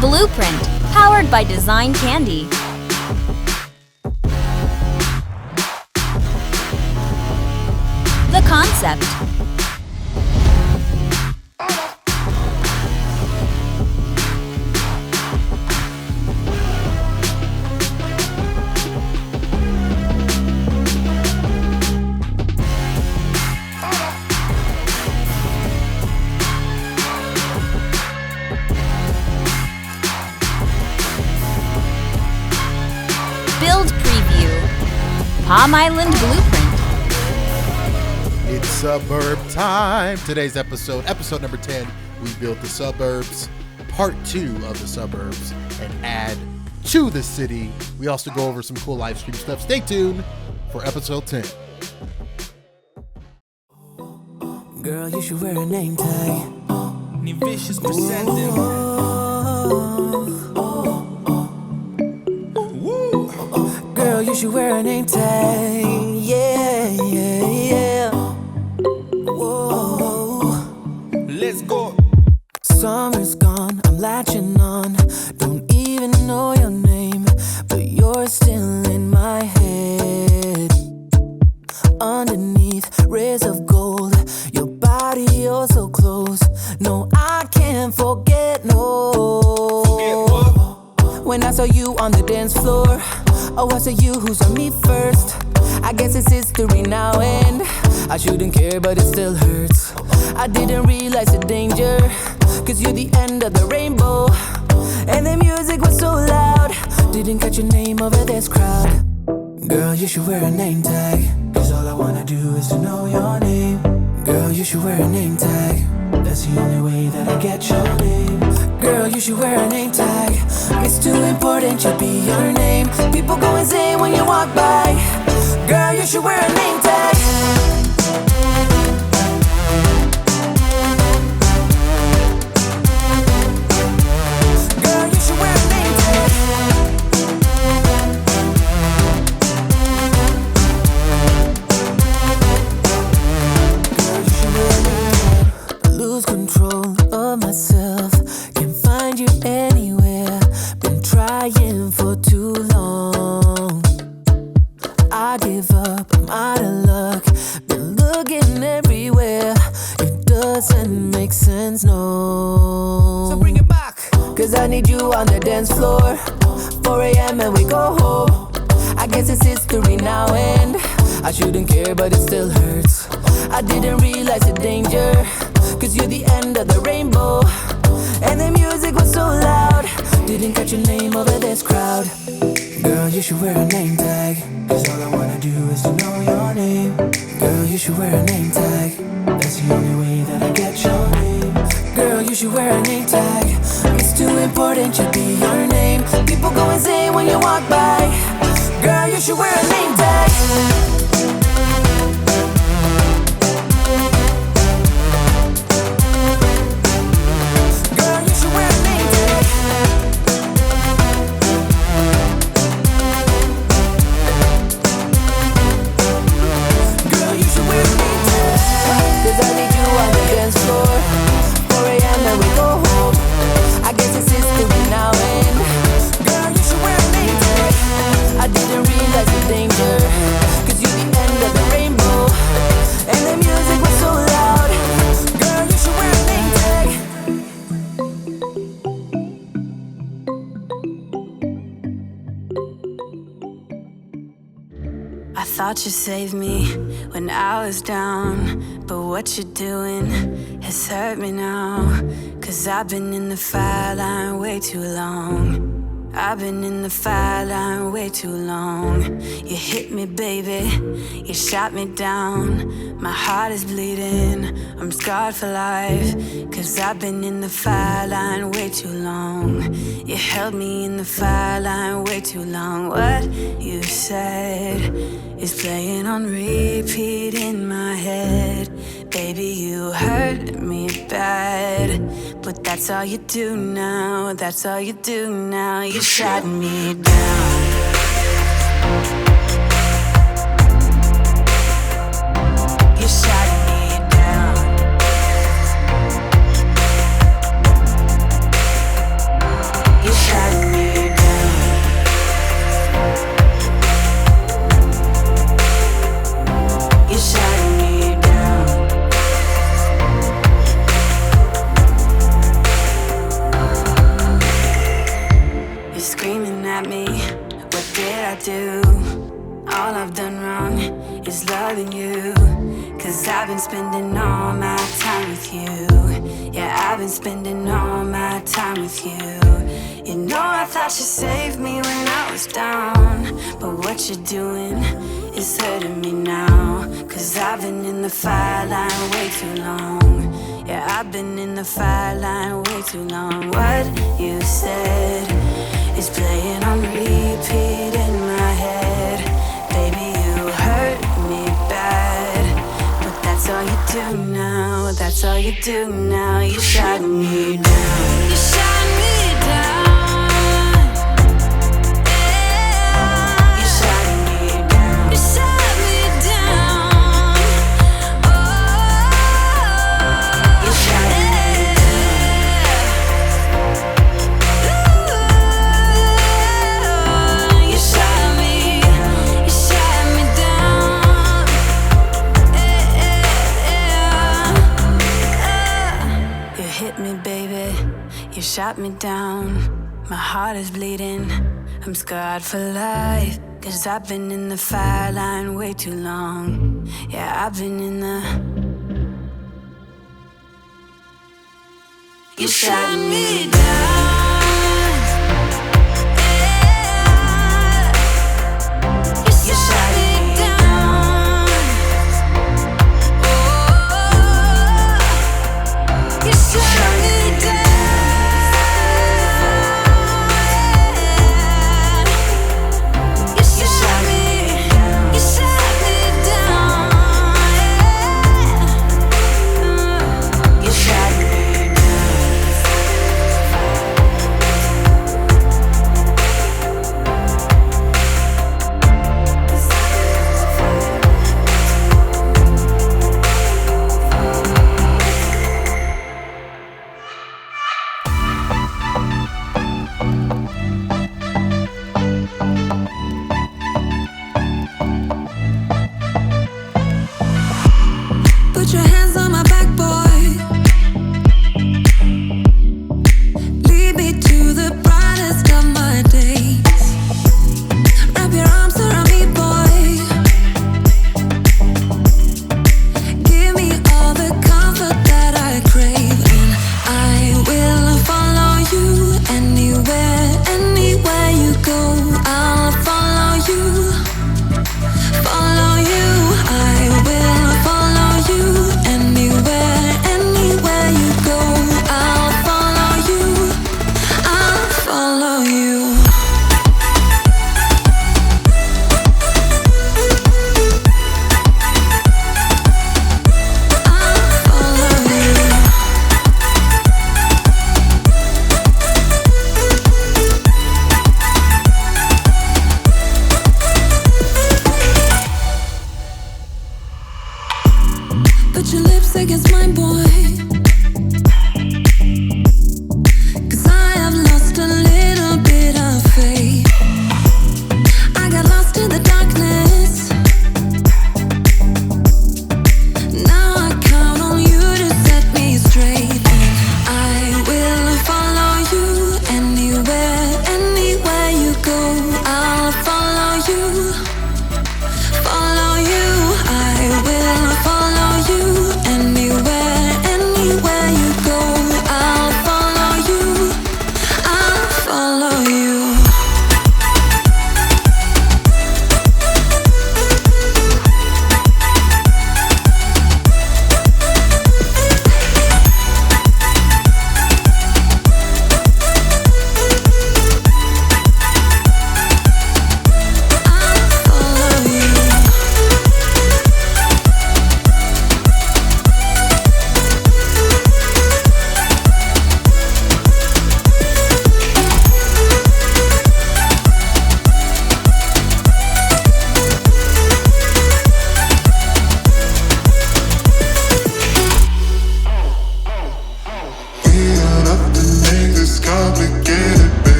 Blueprint, powered by Design Candy. The Concept. Build Preview. Palm Island Blueprint. It's Suburb Time. Today's episode number 10, we built the suburbs, part 2 of the suburbs, and add to the city. We also go over some cool live stream stuff. Stay tuned for episode 10. Girl, you should wear a name tag. Ni vicious presenting. Girl, you should wear a name tag. Yeah, yeah, yeah. Whoa. Let's go. Summer's gone, I'm latching on. Don't even know your name, but you're still in my head. Underneath rays of gold, your body oh so close. No, I can't forget, no. Forget what? When I saw you on the dance floor, oh, I saw you who saw me first. I guess it's history now and I shouldn't care, but it still hurts. I didn't realize the danger, cause you're the end of the rainbow. And the music was so loud, didn't catch your name over this crowd. Girl, you should wear a name tag, cause all I wanna do is to know your name. Girl, you should wear a name tag, that's the only way that I get your name. Girl, you should wear a name tag, it's too important to be your name. People go insane when you walk by. Girl, you should wear a name tag. Girl, you should wear a name tag. Girl, you should wear a name tag. I lose control of myself, can't find you anywhere. Been trying for too long. I give up, I'm out of luck. Been looking everywhere, it doesn't make sense, no. So bring it back, cause I need you on the dance floor. 4 a.m. and we go home. I guess it's history now and I shouldn't care, but it still hurts. I didn't realize the danger, cause you're the end of the rainbow. And the music was so loud, didn't catch your name over this crowd. Girl, you should wear a name tag, cause all I wanna do is to know your name. Girl, you should wear a name tag, that's the only way that I get your name. Girl, you should wear a name tag, it's too important to be your name. People go insane when you walk by. Girl, you should wear a name tag. Girl, you should wear a name tag. Girl, you should wear a name tag. Cause I need you on the dance floor. 4 a.m. and we go home. I guess it's history now and girl, you should wear a name tag. I didn't realize the danger, cause you're the end of the rainbow. And the music was so loud. Girl, you should wear a name tag. I thought you saved me when I was down, but what you're doing has hurt me now. Cause I've been in the fire line way too long. I've been in the fire line way too long. You hit me, baby, you shot me down. My heart is bleeding, I'm scarred for life. Cause I've been in the fire line way too long. You held me in the fire line way too long. What you said is playing on repeat in my head. Baby, you hurt me bad, but that's all you do now. That's all you do now. You shot me down. You shot me down. do. All I've done wrong is loving you. Cause I've been spending all my time with you. Yeah, I've been spending all my time with you. You know I thought you saved me when I was down, but what you're doing is hurting me now. Cause I've been in the fire line way too long. Yeah, I've been in the fire line way too long. What you said is playing on repeat in my head. Baby, you hurt me bad, but that's all you do now. That's all you do now. You shut me down. You shut me down. Yeah. You shut me down. You shut me down. Oh, you shut me down. You shut me down. You hit me, baby. You shot me down. My heart is bleeding. I'm scarred for life. Cause I've been in the fire line way too long. Yeah, I've been in the. You shot me down. Yeah. You shot me down. Oh, you shut me down. You shut me down. You shut me down. You shut me down.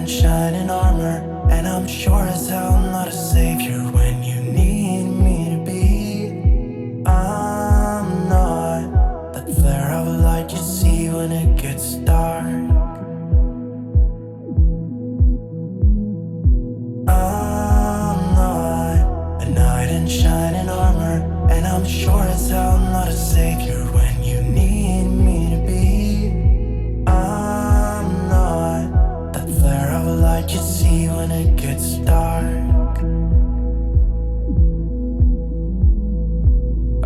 shining armor, and I'm sure as hell not a savior when you need me to be. I'm not that flare of light you see when it gets dark. I'm not a knight in shining armor, and I'm sure as hell not a savior when you need me to be. I'm not that flare of light you see when it gets dark.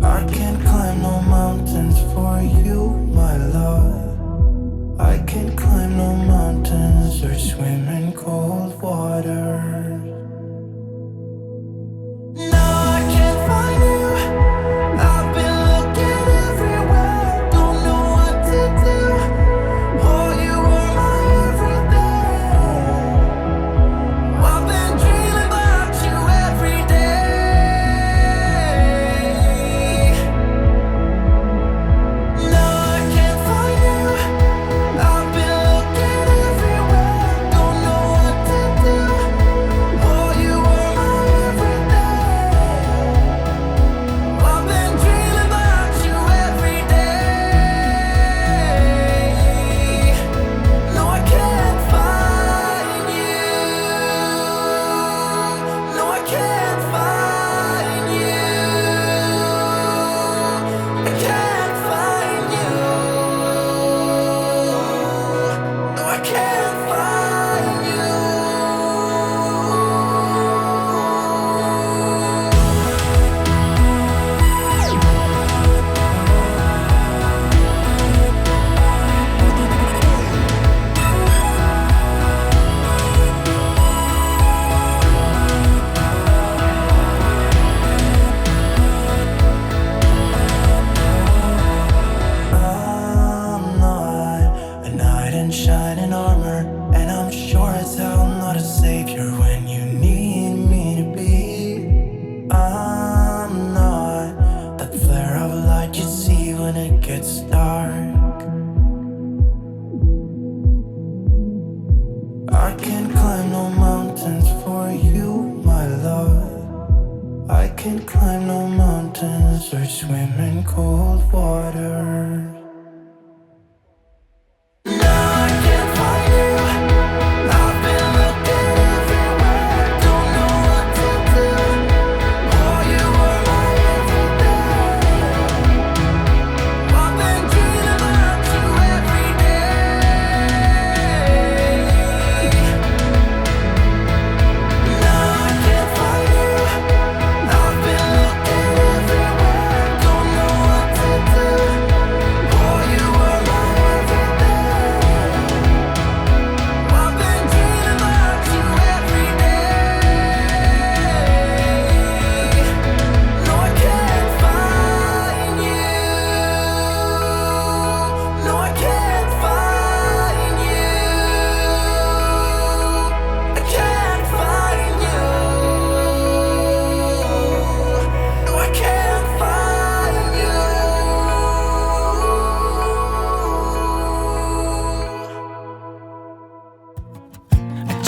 I can't climb no mountains for you, my love. I can't climb no mountains or swim in cold water.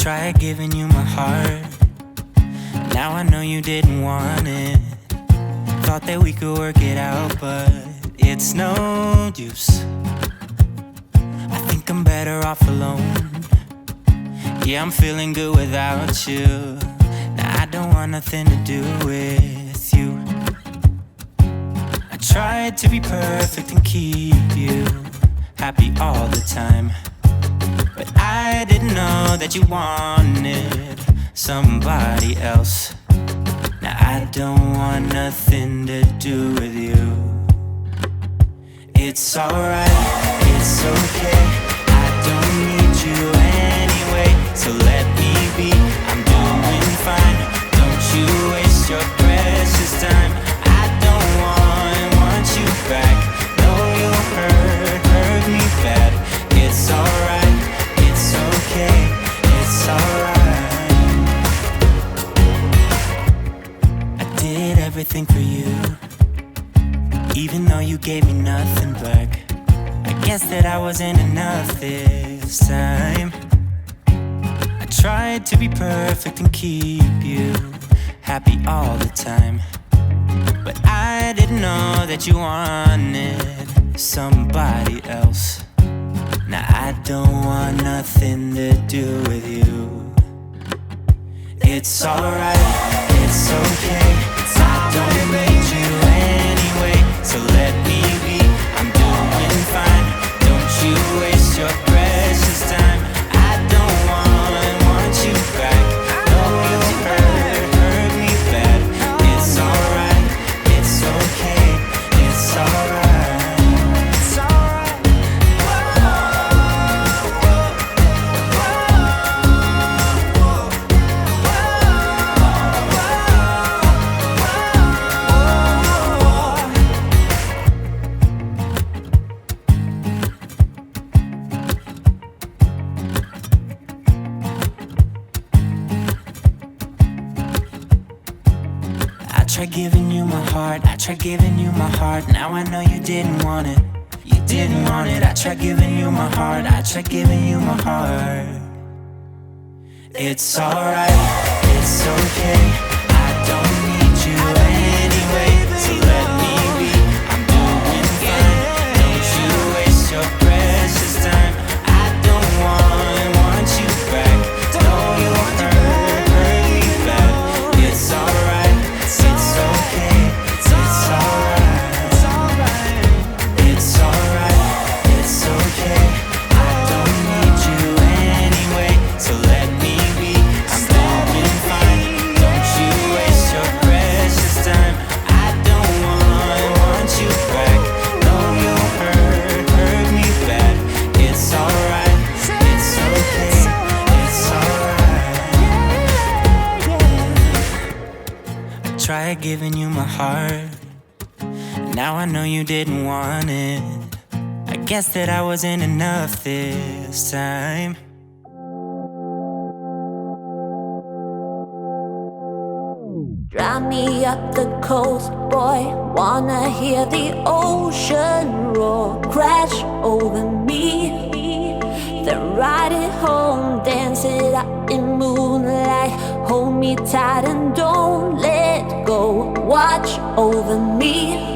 Tried giving you my heart. Now I know you didn't want it. Thought that we could work it out, but it's no use. I think I'm better off alone. Yeah, I'm feeling good without you. Now I don't want nothing to do with you. I tried to be perfect and keep you happy all the time, but I didn't know that you wanted somebody else. Now I don't want nothing to do with you. It's alright, it's okay, I don't need you anyway, so let me be, I'm doing fine. Don't you waste your precious time. I don't want you back. No, you'll hurt me bad. It's alright, it's okay, it's alright. I did everything for you, even though you gave me nothing back. I guess that I wasn't enough this time. I tried to be perfect and keep you happy all the time, but I didn't know that you wanted somebody else. Now I don't want nothing to do with you. It's alright, it's okay, I don't need you anyway, so let me be, I'm doing fine. Don't you waste your precious time. I don't want you back. No, you'll hurt me bad. It's alright, it's okay, it's alright. It's alright. I tried giving you my heart, I tried giving you my heart. Now I know you didn't want it, you didn't want it. I tried giving you my heart, I tried giving you my heart. It's alright, it's okay, I don't need you anyway, so let me be, I'm doing fine. Don't you waste your precious time. I don't want you back. No, you'll hurt me bad. It's alright, it's okay, it's alright. It's alright, it's okay, I don't need you anyway, so let me be, I'm doing fine. Don't you waste your precious time. I don't want you back. No, you'll hurt me bad. It's alright, it's okay, it's alright. I tried giving you my heart, now I know you didn't want it. I guess that I wasn't enough this time. Drive me up the coast, boy. Wanna hear the ocean roar, crash over me. Then ride it home, dance it out in moonlight. Hold me tight and don't let go. Watch over me.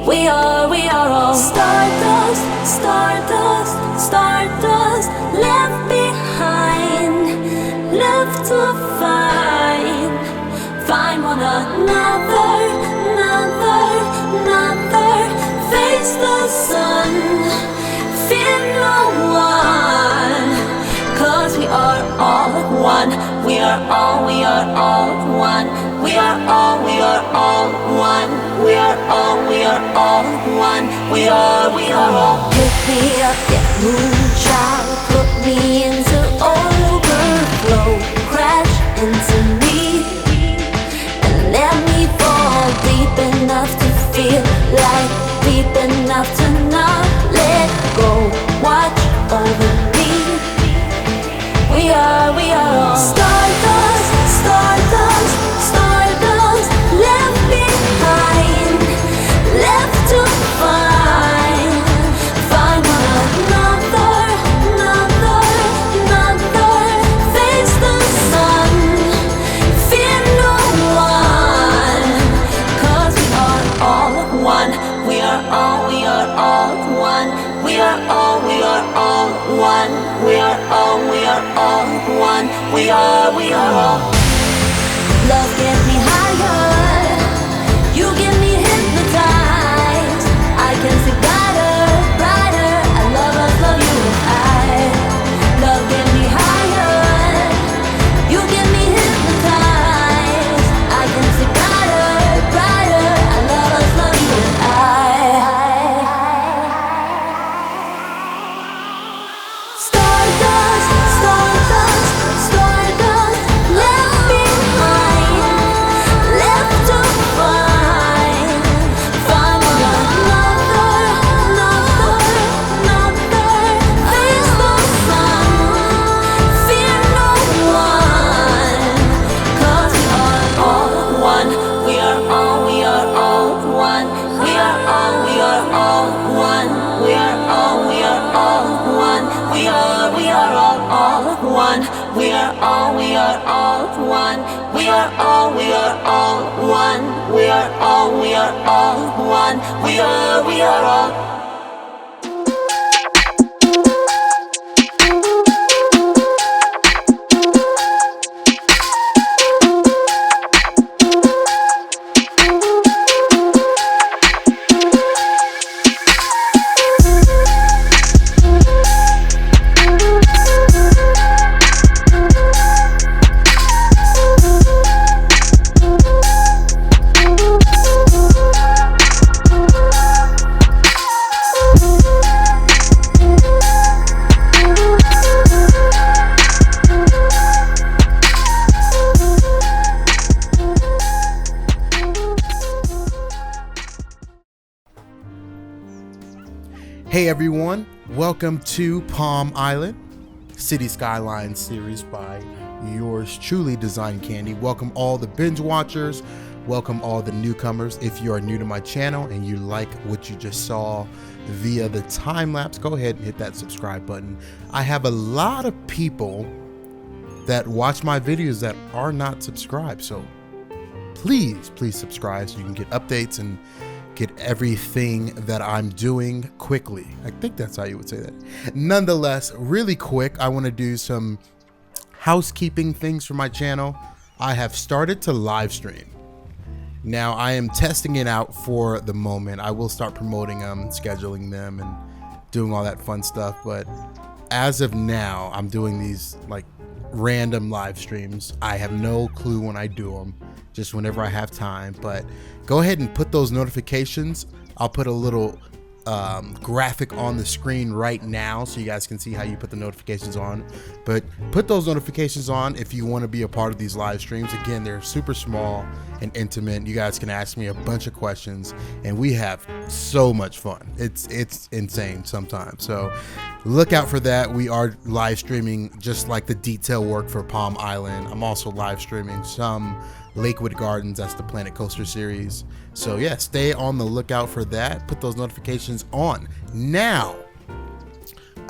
We are all stardust, stardust, stardust. Left behind, left to find. Find one another, another. Face the sun, fear no one. 'Cause we are all one. We are all one. We are all one. We are all one. We are all. Pick me up, yeah, moonchild. Put me into overflow. Crash into me. Let me fall deep enough to feel like deep enough to not let go. Watch over me. We are all stardust, stardust, stardust. Left behind, left to find. Find one another, another. Face the sun. Fear no one. 'Cause we are all one. We are all one. We are all one. We are all one. We are all. Love get me higher. You get me hypnotized. I can see brighter, brighter. I love us, love you and I. Love get me higher. You get me hypnotized. I can see brighter, brighter. I love us, love you and I. Stardust, stardust, stardust. Left behind, one. We are all one. We are all one. We are all one. We are all one. We are all. Hey everyone, welcome to Palm Island, City Skylines series by yours truly, Design Candy. Welcome all the binge watchers, welcome all the newcomers. If you are new to my channel and you like what you just saw via the time lapse, go ahead and hit that subscribe button. I have a lot of people that watch my videos that are not subscribed, so please subscribe so you can get updates and get everything that I'm doing quickly. I think that's how you would say that. Nonetheless, really quick, I want to do some housekeeping things for my channel. I have started to live stream. Now I am testing it out for the moment. I will start promoting them, scheduling them, and doing all that fun stuff. But as of now, I'm doing these like random live streams. I have no clue when I do them, just whenever I have time. But go ahead and put those notifications. I'll put a little graphic on the screen right now so you guys can see how you put the notifications on. But put those notifications on if you want to be a part of these live streams. Again, they're super small and intimate. You guys can ask me a bunch of questions and we have so much fun. It's insane sometimes. So look out for that. We are live streaming just like the detail work for Palm Island. I'm also live streaming some Lakewood Gardens. That's the Planet Coaster series. So yeah, stay on the lookout for that. Put those notifications on. Now,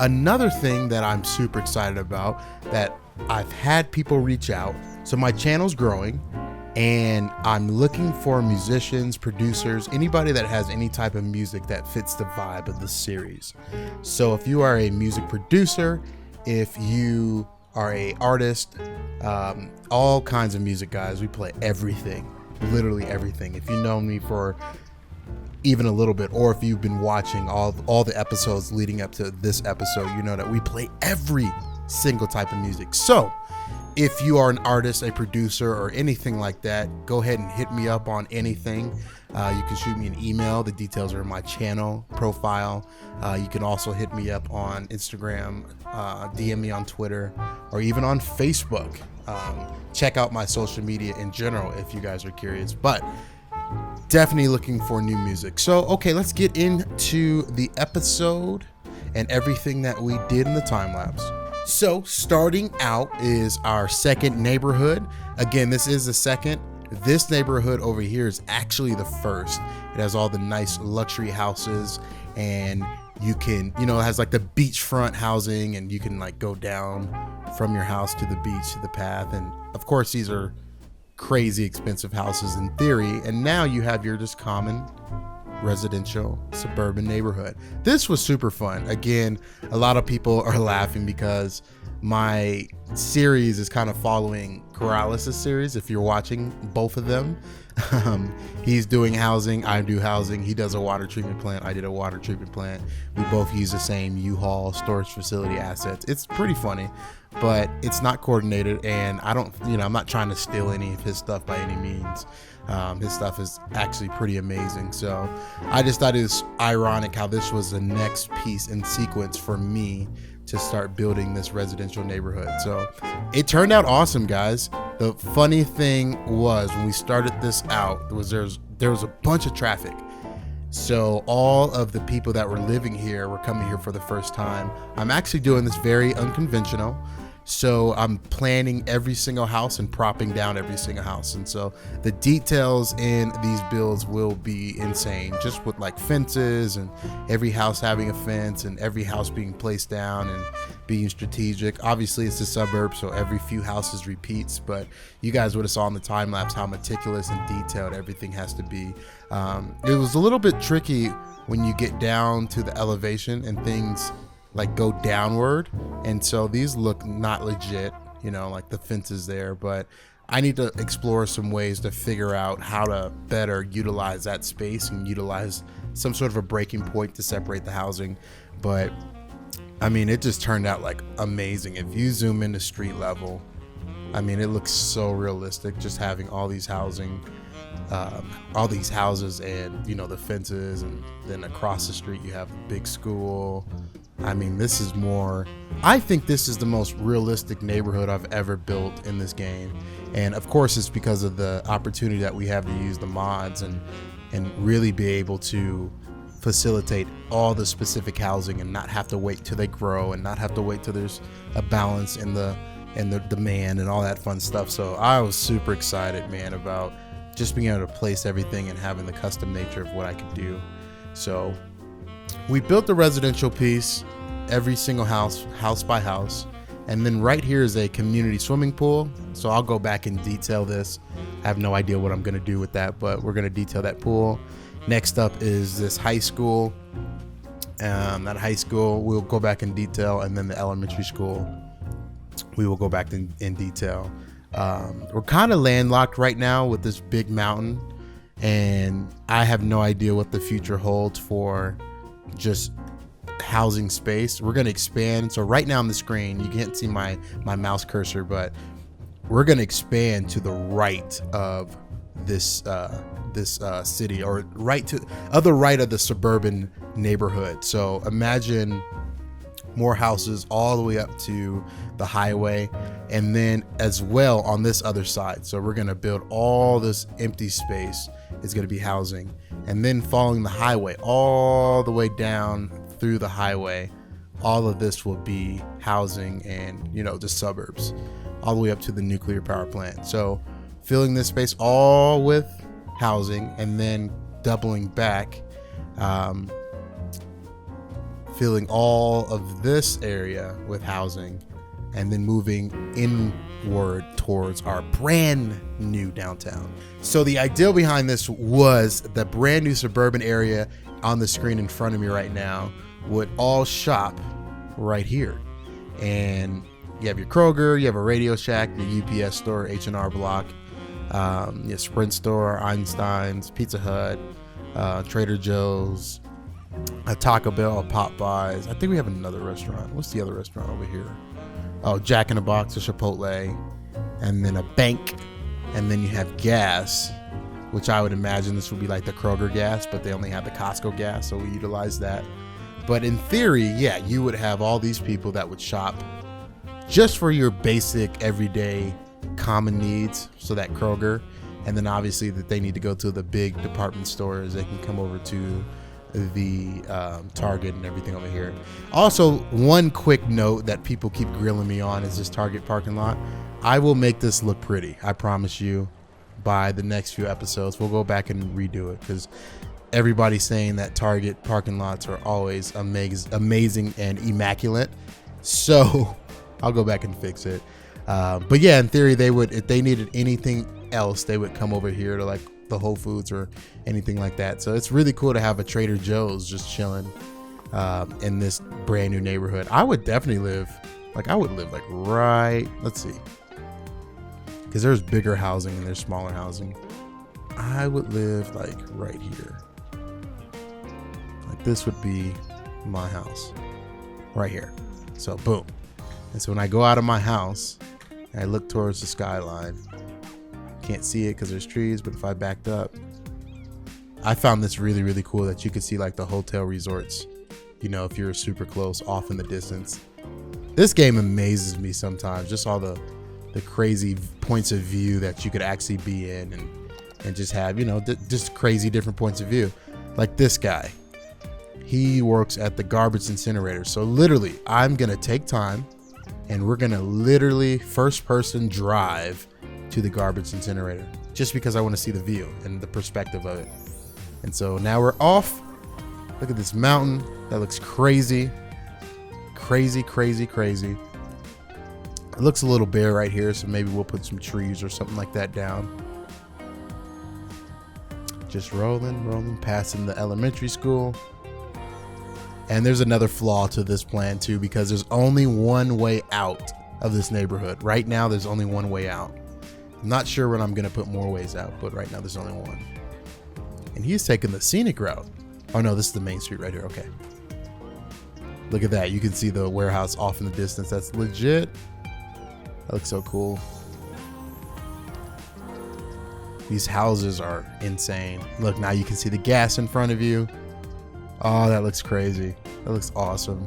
another thing that I'm super excited about that I've had people reach out. So my channel's growing and I'm looking for musicians, producers, anybody that has any type of music that fits the vibe of the series. So if you are a music producer, if you are a artist, all kinds of music, guys, we play everything, literally everything. If you know me for even a little bit, or if you've been watching all the episodes leading up to this episode, you know that we play every single type of music. So if you are an artist, a producer, or anything like that, go ahead and hit me up on anything. You can shoot me an email. The details are in my channel profile. You can also hit me up on Instagram, DM me on Twitter, or even on Facebook. Check out my social media in general if you guys are curious, but definitely looking for new music. So, okay, let's get into the episode and everything that we did in the time lapse. So starting out is our second neighborhood. Again, this is the second. This neighborhood over here is actually the first. It has all the nice luxury houses, and you can, it has like the beachfront housing, and you can like go down from your house to the beach to the path. And of course, these are crazy expensive houses in theory. And now you have your just common residential suburban neighborhood. This was super fun. Again, a lot of people are laughing because my series is kind of following Corrales' series. If you're watching both of them, he's doing housing, I do housing. He does a water treatment plant, I did a water treatment plant. We both use the same U-Haul storage facility assets. It's pretty funny, but it's not coordinated, and I'm not trying to steal any of his stuff by any means. His stuff is actually pretty amazing. So I just thought it was ironic how this was the next piece in sequence for me to start building this residential neighborhood. So it turned out awesome, guys. The funny thing was when we started this out, there was a bunch of traffic. So all of the people that were living here were coming here for the first time. I'm actually doing this very unconventional. So I'm planning every single house and propping down every single house. And so the details in these builds will be insane, just with like fences and every house having a fence and every house being placed down and being strategic. Obviously, it's the suburbs, so every few houses repeats, but you guys would have saw in the time lapse how meticulous and detailed everything has to be. It was a little bit tricky when you get down to the elevation and things like go downward, and so these look not legit, you know, like the fence is there, but I need to explore some ways to figure out how to better utilize that space and utilize some sort of a breaking point to separate the housing. But I mean, it just turned out like amazing. If you zoom into street level, I mean, it looks so realistic, just having all these housing, all these houses, and you know, the fences, and then across the street you have a big school. I mean, this is more, I think this is the most realistic neighborhood I've ever built in this game. And of course, it's because of the opportunity that we have to use the mods and really be able to facilitate all the specific housing and not have to wait till they grow and not have to wait till there's a balance in the demand and all that fun stuff. So I was super excited, man, about just being able to place everything and having the custom nature of what I could do. So we built the residential piece, every single house by house. And then right here is a community swimming pool. So I'll go back and detail this. I have no idea what I'm going to do with that, but we're going to detail that pool. Next up is this high school. That high school we'll go back in detail, and then the elementary school we will go back in detail. We're kind of landlocked right now with this big mountain, and I have no idea what the future holds for just housing space. We're going to expand. So right now on the screen, you can't see my mouse cursor, but we're going to expand to the right of this city, or right to other right of the suburban neighborhood. So imagine more houses all the way up to the highway, and then as well on this other side. So we're going to build all this empty space is going to be housing, and then following the highway all the way down through the highway, all of this will be housing and, you know, the suburbs all the way up to the nuclear power plant. So filling this space all with housing, and then doubling back, filling all of this area with housing, and then moving inward towards our brand new downtown. So the idea behind this was the brand new suburban area on the screen in front of me right now would all shop right here. And you have your Kroger, you have a Radio Shack, your UPS store, H&R Block, your Sprint store, Einstein's, Pizza Hut, Trader Joe's, a Taco Bell, a Popeyes. I think we have another restaurant. What's the other restaurant over here? Oh, Jack in the Box, a Chipotle, and then a bank, and then you have gas, which I would imagine this would be like the Kroger gas, but they only have the Costco gas, so we utilize that. But in theory, yeah, you would have all these people that would shop just for your basic everyday common needs, so that Kroger, and then obviously that they need to go to the big department stores, they can come over to the Target and everything over here. Also, one quick note that people keep grilling me on is this Target parking lot. I will make this look pretty, I promise you. By the next few episodes, we'll go back and redo it, because everybody's saying that Target parking lots are always amazing and immaculate. So I'll go back and fix it. But yeah, in theory, they would, if they needed anything else, they would come over here to like the Whole Foods or anything like that. So it's really cool to have a Trader Joe's just chilling in this brand new neighborhood. I would definitely live like right, let's see, because there's bigger housing and there's smaller housing. I would live like right here. Like this would be my house right here. So boom. And so when I go out of my house and I look towards the skyline, can't see it because there's trees, but if I backed up, I found this really, really cool that you could see like the hotel resorts, you know, if you're super close off in the distance. This game amazes me sometimes, just all the crazy points of view that you could actually be in, and just have, you know, just crazy different points of view. Like this guy, he works at the garbage incinerator. So literally I'm going to take time and we're going to literally first person drive to the garbage incinerator, just because I want to see the view and the perspective of it. And so now we're off. Look at this mountain that looks crazy crazy. It looks a little bare right here, so maybe we'll put some trees or something like that down. Just rolling, passing the elementary school. And there's another flaw to this plan too, because there's only one way out of this neighborhood. Right now, there's only one way out. I'm not sure when I'm gonna put more ways out, but right now there's only one. And he's taking the scenic route. Oh no, this is the main street right here, okay. Look at that, you can see the warehouse off in the distance. That's legit. That looks so cool. These houses are insane. Look, now you can see the gas in front of you. Oh, that looks crazy. That looks awesome.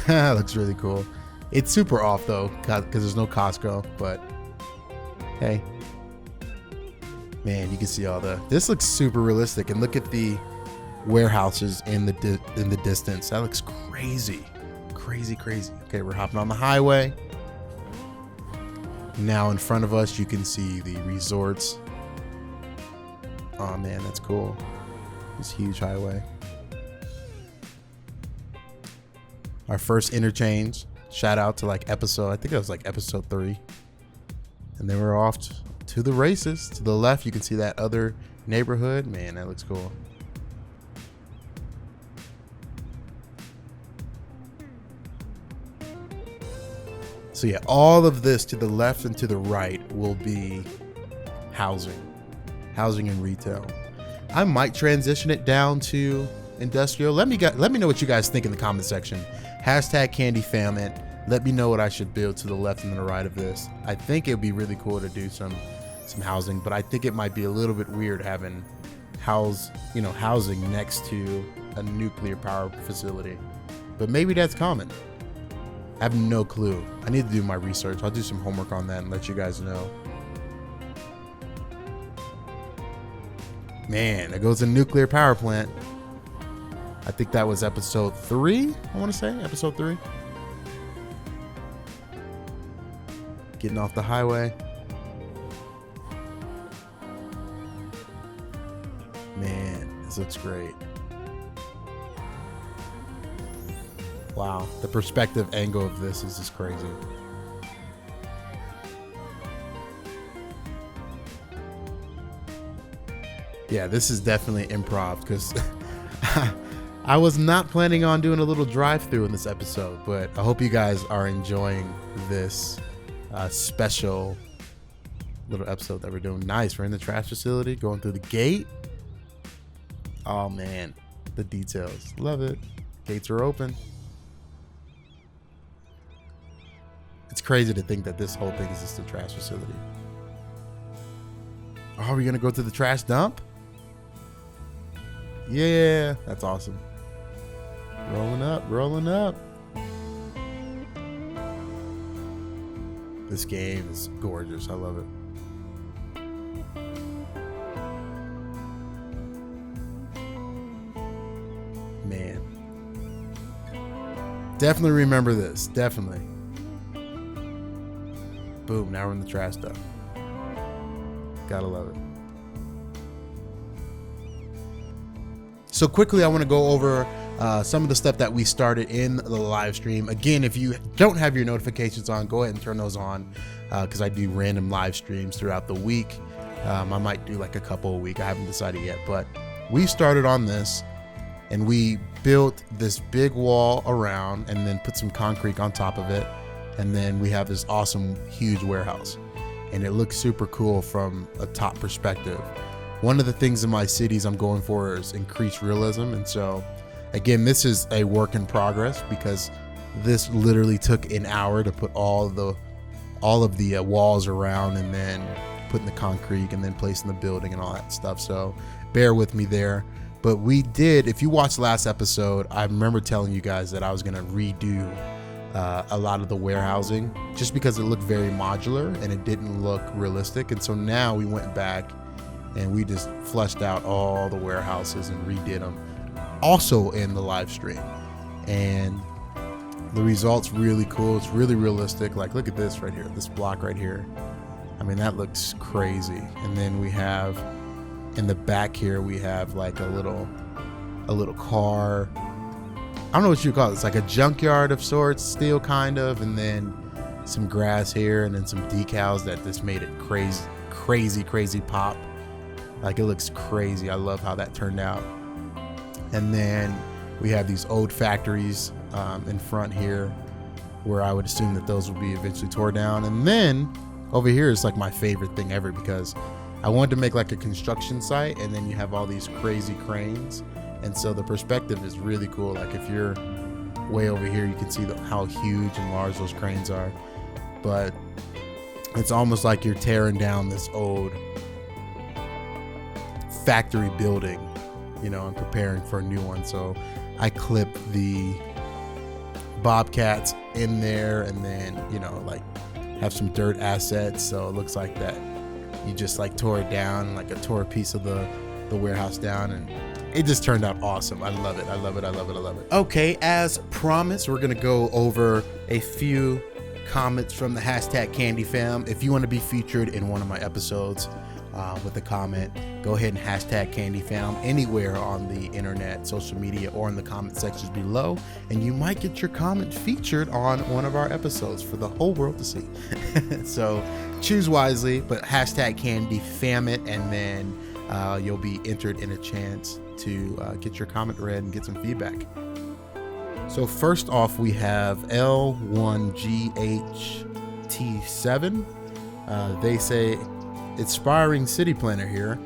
That looks really cool. It's super off though, because there's no Costco, but hey. Man, you can see all this looks super realistic, and look at the warehouses in the distance. That looks crazy. Okay, we're hopping on the highway. Now in front of us, you can see the resorts. Oh man, that's cool. This huge highway. Our first interchange. Shout out to like episode, I think it was like episode 3. And then we're off to the races. To the left, you can see that other neighborhood. Man, that looks cool. So yeah, all of this to the left and to the right will be housing and retail. I might transition it down to industrial. Let me know what you guys think in the comment section. #CandyFamIt. Let me know what I should build to the left and the right of this. I think it'd be really cool to do some housing, but I think it might be a little bit weird having housing next to a nuclear power facility. But maybe that's common. I have no clue. I need to do my research. I'll do some homework on that and let you guys know. Man, there goes a nuclear power plant. I think that was episode 3, I want to say. Episode 3. Getting off the highway. Man, this looks great. Wow, the perspective angle of this is just crazy. Yeah, this is definitely improv, because I was not planning on doing a little drive-through in this episode, but I hope you guys are enjoying this special little episode that we're doing. Nice, we're in the trash facility, going through the gate. Oh man, the details, love it. Gates are open. It's crazy to think that this whole thing is just a trash facility. Oh, are we gonna go to the trash dump? Yeah, that's awesome. Rolling up. This game is gorgeous. I love it. Man. Definitely remember this. Definitely. Boom, now we're in the trash dump. Gotta love it. So quickly, I want to go over some of the stuff that we started in the live stream. Again, if you don't have your notifications on, go ahead and turn those on, because I do random live streams throughout the week. I might do like a couple a week. I haven't decided yet, but we started on this and we built this big wall around and then put some concrete on top of it. And then we have this awesome, huge warehouse, and it looks super cool from a top perspective. One of the things in my cities I'm going for is increased realism. And so again, this is a work in progress, because this literally took an hour to put all of the walls around, and then putting the concrete, and then placing the building and all that stuff. So bear with me there. But we did, if you watched last episode, I remember telling you guys that I was going to redo a lot of the warehousing, just because it looked very modular and it didn't look realistic. And so now we went back and we just fleshed out all the warehouses and redid them, also in the live stream. And the result's really cool. It's really realistic. Like, look at this right here, this block right here. I mean, that looks crazy. And then we have in the back here, we have like a little car. don't know what you call it. It's like a junkyard of sorts, still kind of, and then some grass here, and then some decals that just made it crazy pop. Like, it looks crazy. I love how that turned out. And then we have these old factories in front here, where I would assume that those will be eventually tore down. And then over here is like my favorite thing ever, because I wanted to make like a construction site, and then you have all these crazy cranes, and so the perspective is really cool. Like, if you're way over here, you can see how huge and large those cranes are, but it's almost like you're tearing down this old factory building, you know, and preparing for a new one. So I clipped the bobcats in there, and then, you know, like have some dirt assets, so it looks like that you just like tore it down, like tore a piece of the warehouse down, and it just turned out awesome. I love it. Okay, as promised, we're gonna go over a few comments from the hashtag Candy Fam. If you want to be featured in one of my episodes with a comment, go ahead and hashtag Candy Fam anywhere on the internet, social media, or in the comment sections below, and you might get your comment featured on one of our episodes for the whole world to see. So choose wisely, but hashtag Candy Fam it, and then you'll be entered in a chance to get your comment read and get some feedback. So first off, we have L1GHT7. They say, "Inspiring city planner here.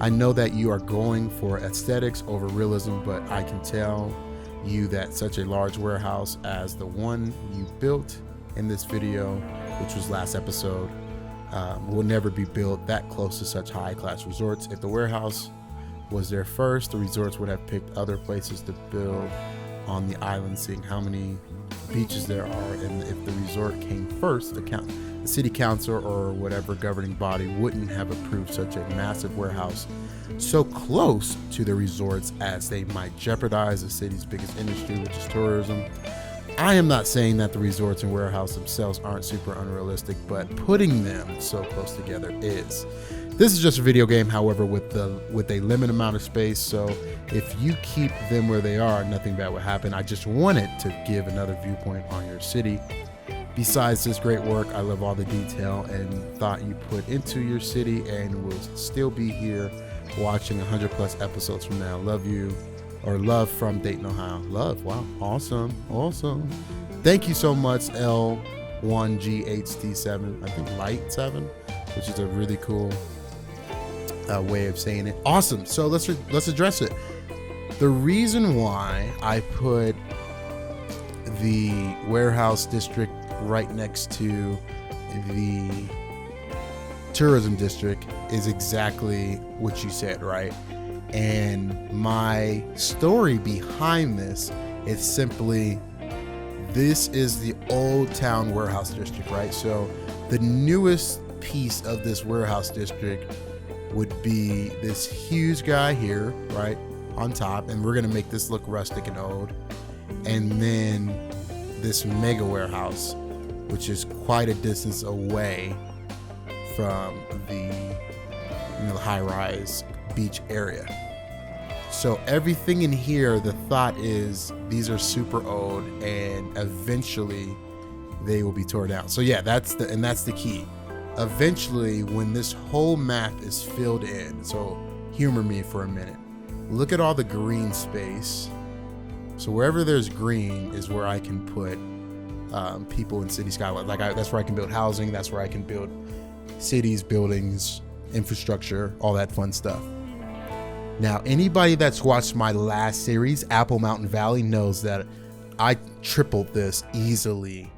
I know that you are going for aesthetics over realism, but I can tell you that such a large warehouse as the one you built in this video, which was last episode, will never be built that close to such high-class resorts. If the warehouse was there first, the resorts would have picked other places to build on the island, seeing how many beaches there are, and if the resort came first, the city council or whatever governing body wouldn't have approved such a massive warehouse so close to the resorts, as they might jeopardize the city's biggest industry, which is tourism. I am not saying that the resorts and warehouse themselves aren't super unrealistic, but putting them so close together is. This is just a video game, however, with a limited amount of space, so if you keep them where they are, nothing bad will happen. I just wanted to give another viewpoint on your city. Besides this great work, I love all the detail and thought you put into your city, and will still be here watching 100 plus episodes from now. Love you." Or love from Dayton, Ohio. Love. Wow. Awesome. Thank you so much, L1GHT7. I think Light 7, which is a really cool way of saying it. Awesome. So let's address it. The reason why I put the warehouse district right next to the tourism district is exactly what you said, right? And my story behind this is simply, this is the old town warehouse district, right? So the newest piece of this warehouse district would be this huge guy here, right, on top, and we're gonna make this look rustic and old. And then this mega warehouse, which is quite a distance away from the high-rise beach area. So everything in here, the thought is these are super old, and eventually they will be torn down. So yeah, that's the key. Eventually, when this whole map is filled in, so humor me for a minute. Look at all the green space. So wherever there's green is where I can put people in city skylines. That's where I can build housing. That's where I can build cities, buildings, infrastructure, all that fun stuff. Now, anybody that's watched my last series, Apple Mountain Valley, knows that I tripled this easily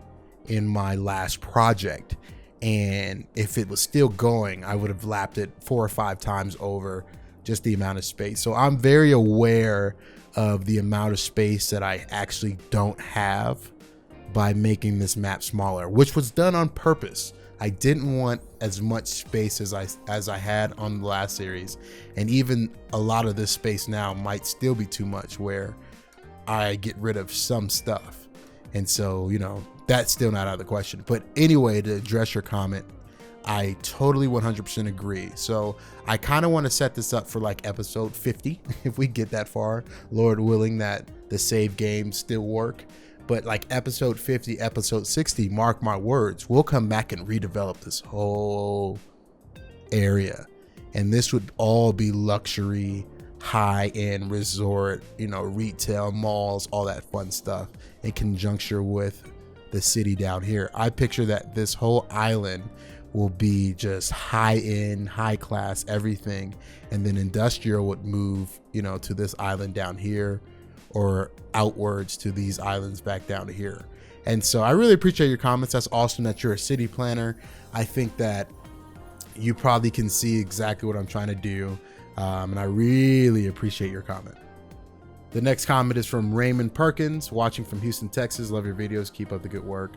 in my last project. And if it was still going, I would have lapped it 4 or 5 times over, just the amount of space. So I'm very aware of the amount of space that I actually don't have by making this map smaller, which was done on purpose. I didn't want as much space as I had on the last series, and even a lot of this space now might still be too much, where I get rid of some stuff. And so, that's still not out of the question. But anyway, to address your comment, I totally 100% agree. So I kind of want to set this up for like episode 50 if we get that far, Lord willing that the save games still work. But like episode 50, episode 60, mark my words, we'll come back and redevelop this whole area. And this would all be luxury, high-end resort, you know, retail, malls, all that fun stuff in conjunction with the city down here. I picture that this whole island will be just high-end, high-class, everything. And then industrial would move, you know, to this island down here, or outwards to these islands back down to here. And so I really appreciate your comments. That's awesome that you're a city planner. I think that you probably can see exactly what I'm trying to do. And I really appreciate your comment. The next comment is from Raymond Perkins, watching from Houston, Texas. Love your videos. Keep up the good work.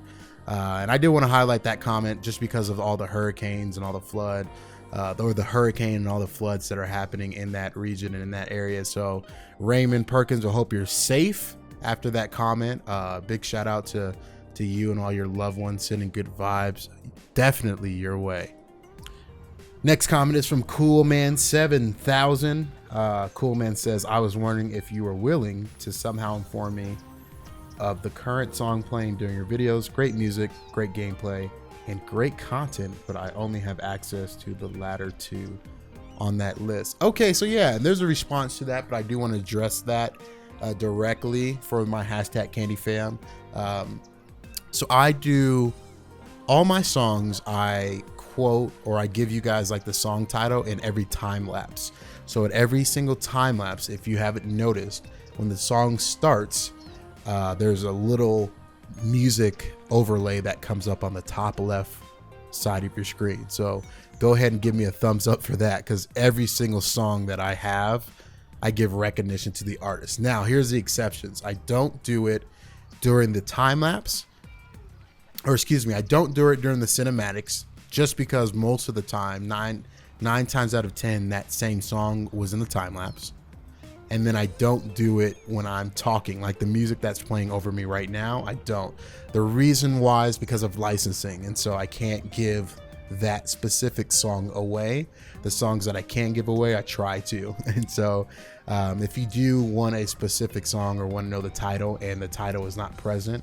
And I did want to highlight that comment just because of all the hurricanes and all the flood, or the hurricane and all the floods that are happening in that region and in that area. So Raymond Perkins, I hope you're safe after that comment. Big shout out to you and all your loved ones, sending good vibes definitely your way. Next comment is from Coolman7000. Coolman says, I was wondering if you were willing to somehow inform me of the current song playing during your videos. Great music, great gameplay, and great content, but I only have access to the latter two on that list. Okay, so yeah, there's a response to that, but I do want to address that directly for my hashtag Candy Fam. So I do all my songs, I quote, or I give you guys like the song title in every time lapse. So at every single time lapse, if you haven't noticed, when the song starts, there's a little music overlay that comes up on the top left side of your screen. So go ahead and give me a thumbs up for that, because every single song that I have, I give recognition to the artist. Now here's the exceptions. I don't do it during the time lapse, or excuse me, I don't do it during the cinematics, just because most of the time, nine times out of 10, that same song was in the time lapse. And then I don't do it when I'm talking, like the music that's playing over me right now. I don't. The reason why is because of licensing, and so I can't give that specific song away. The songs that I can give away, I try to. And so if you do want a specific song or want to know the title and the title is not present,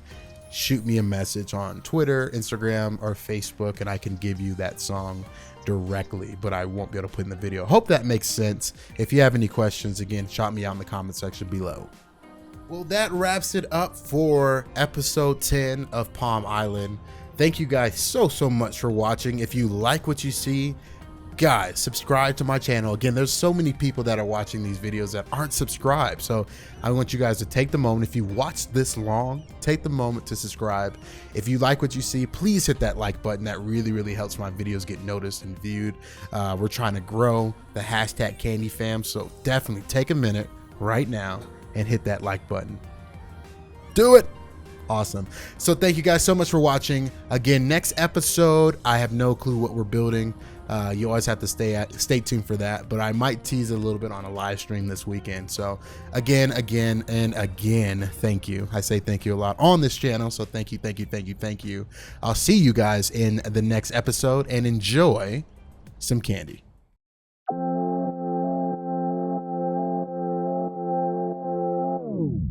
shoot me a message on Twitter, Instagram, or Facebook, and I can give you that song directly, but I won't be able to put in the video. Hope that makes sense. If you have any questions, again, shout me out in the comment section below. Well, that wraps it up for episode 10 of Palm Island. Thank you guys so much for watching. If you like what you see, guys, subscribe to my channel. Again, there's so many people that are watching these videos that aren't subscribed, so I want you guys to take the moment. If you watched this long, take the moment to subscribe. If you like what you see, please hit that like button. That really helps my videos get noticed and viewed. We're trying to grow the hashtag Candy Fam, so definitely take a minute right now and hit that like button. Do it. Awesome. So thank you guys so much for watching. Again, next episode, I have no clue what we're building. You always have to stay tuned for that, but I might tease a little bit on a live stream this weekend. So again, thank you. I say thank you a lot on this channel. So thank you. I'll see you guys in the next episode, and enjoy some candy.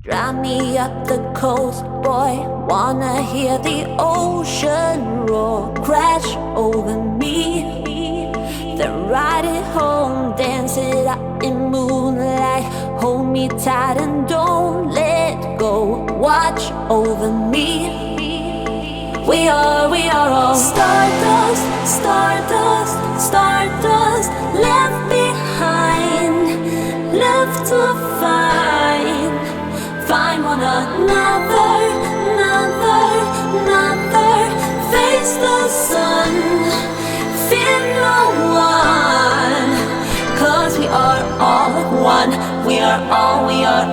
Drive me up the coast, boy. Wanna hear the ocean roar, crash over me. Then ride it home, dance it out in moonlight. Hold me tight and don't let go. Watch over me. We are all stardust, left behind, left to find one another, face the sun, fear no one, 'cause we are all one, we are all one, we are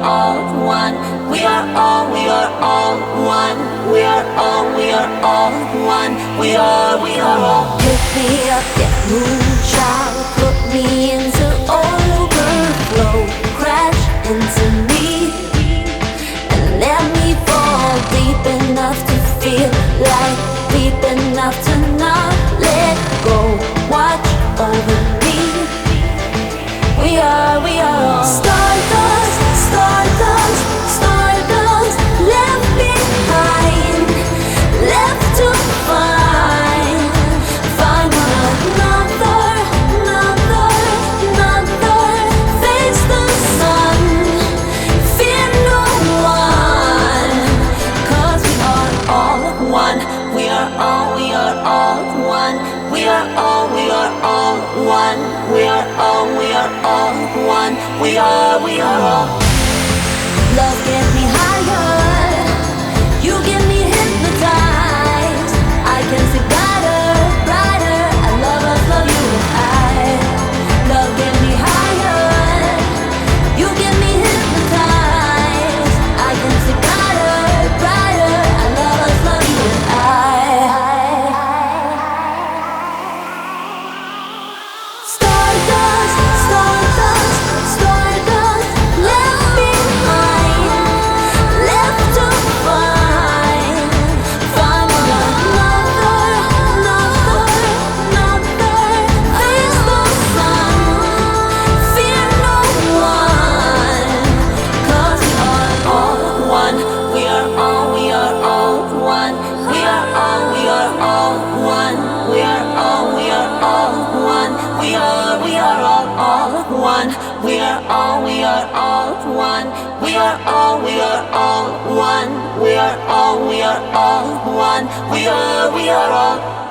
all one, we are all one, we are all. Pick me up, yeah, moonchild, put me into overflow, crash into me, and let me fall deep enough to feel like deep enough to not let go. one. We are all one. We are all one. We are all. Love get me higher. You get me hypnotized. I can see brighter. I love you and I. Love get me higher. You get me hypnotized. I can see brighter. I love you and I. Stardust, left behind, left to find another. Face the sun, fear no one, 'cause we are all one. We are all one. We are all one. We are all one. We are all one. We are all one. We are all one. We are all one. We are all one. We are all one. We are all one. We are all